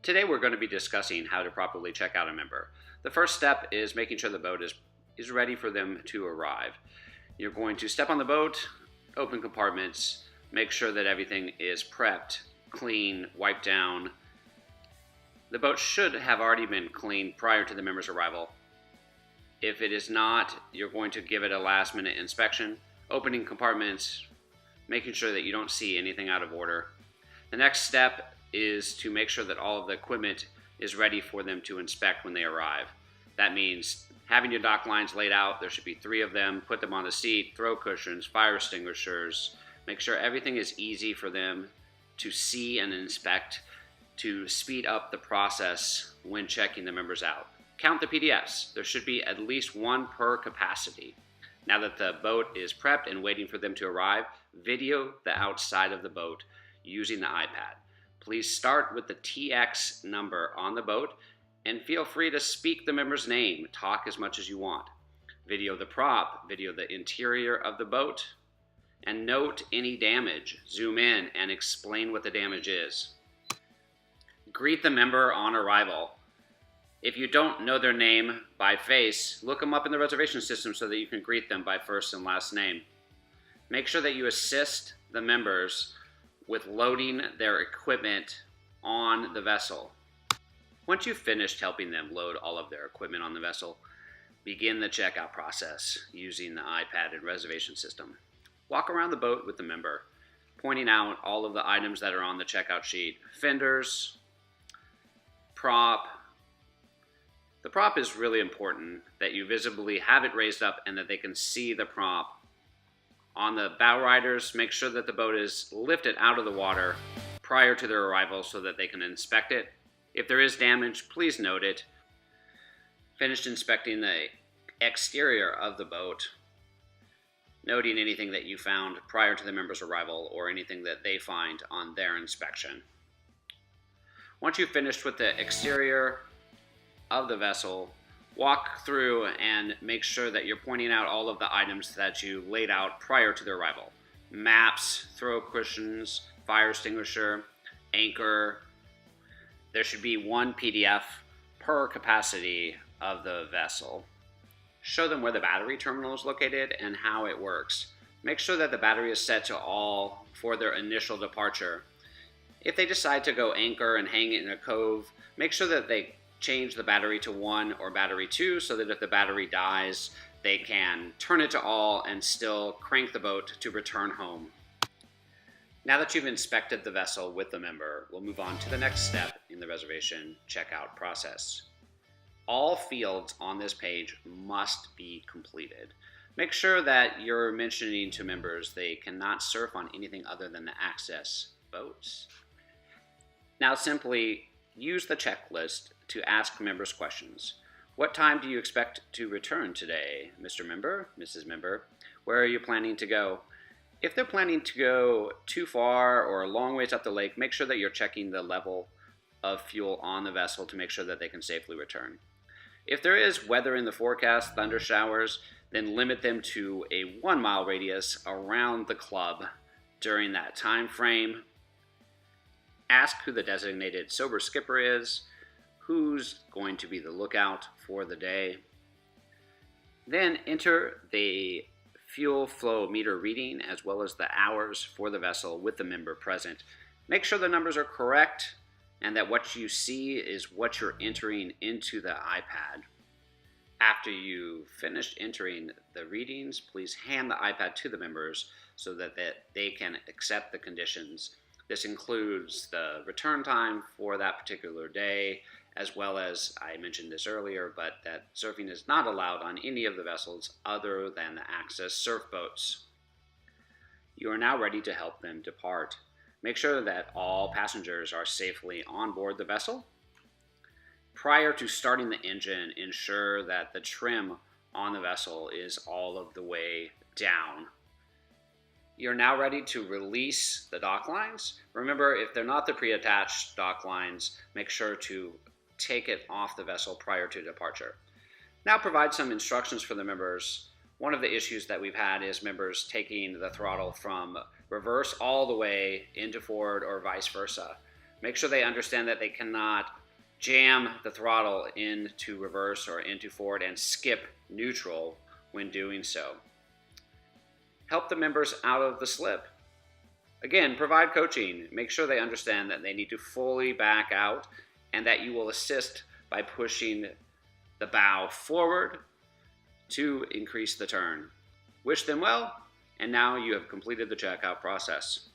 Today we're going to be discussing how to properly check out a member. The first step is making sure the boat is ready for them to arrive. You're going to step on the boat, open compartments, make sure that everything is prepped, clean, wiped down. The boat should have already been cleaned prior to the member's arrival. If it is not, you're going to give it a last minute inspection, opening compartments, making sure that you don't see anything out of order. The next step is to make sure that all of the equipment is ready for them to inspect when they arrive. That means having your dock lines laid out. There should be 3 of them. Put them on the seat, throw cushions, fire extinguishers. Make sure everything is easy for them to see and inspect to speed up the process when checking the members out. Count the PDFs. There should be at least 1 per capacity. Now that the boat is prepped and waiting for them to arrive, video the outside of the boat using the iPad. Please start with the TX number on the boat and feel free to speak the member's name. Talk as much as you want. Video the prop, video the interior of the boat, and note any damage. Zoom in and explain what the damage is. Greet the member on arrival. If you don't know their name by face, look them up in the reservation system so that you can greet them by first and last name. Make sure that you assist the members with loading their equipment on the vessel. Once you've finished helping them load all of their equipment on the vessel, begin the checkout process using the iPad and reservation system. Walk around the boat with the member, pointing out all of the items that are on the checkout sheet. Fenders, prop. The prop is really important that you visibly have it raised up and that they can see the prop. On the bow riders, make sure that the boat is lifted out of the water prior to their arrival so that they can inspect it. If there is damage, please note it. Finished inspecting the exterior of the boat, noting anything that you found prior to the member's arrival or anything that they find on their inspection. Once you've finished with the exterior of the vessel, walk through and make sure that you're pointing out all of the items that you laid out prior to their arrival. Maps, throw cushions, fire extinguisher, anchor. There should be 1 PDF per capacity of the vessel. Show them where the battery terminal is located and how it works. Make sure that the battery is set to all for their initial departure. If they decide to go anchor and hang it in a cove, make sure that they change the battery to 1 or battery 2 so that if the battery dies, they can turn it to all and still crank the boat to return home. Now that you've inspected the vessel with the member, we'll move on to the next step in the reservation checkout process. All fields on this page must be completed. Make sure that you're mentioning to members they cannot surf on anything other than the access boats. Now simply use the checklist to ask members questions. What time do you expect to return today, Mr. Member, Mrs. Member? Where are you planning to go? If they're planning to go too far or a long ways up the lake, make sure that you're checking the level of fuel on the vessel to make sure that they can safely return. If there is weather in the forecast, thunder showers, then limit them to a 1-mile radius around the club during that time frame. Ask who the designated sober skipper is, who's going to be the lookout for the day. Then enter the fuel flow meter reading as well as the hours for the vessel with the member present. Make sure the numbers are correct and that what you see is what you're entering into the iPad. After you've finished entering the readings, please hand the iPad to the members so that they can accept the conditions. This includes the return time for that particular day, as well as, I mentioned this earlier, but that surfing is not allowed on any of the vessels other than the access surf boats. You are now ready to help them depart. Make sure that all passengers are safely on board the vessel. Prior to starting the engine, ensure that the trim on the vessel is all of the way down. You're now ready to release the dock lines. Remember, if they're not the pre-attached dock lines, make sure to take it off the vessel prior to departure. Now provide some instructions for the members. One of the issues that we've had is members taking the throttle from reverse all the way into forward or vice versa. Make sure they understand that they cannot jam the throttle into reverse or into forward and skip neutral when doing so. Help the members out of the slip. Again, provide coaching. Make sure they understand that they need to fully back out and that you will assist by pushing the bow forward to increase the turn. Wish them well, and now you have completed the checkout process.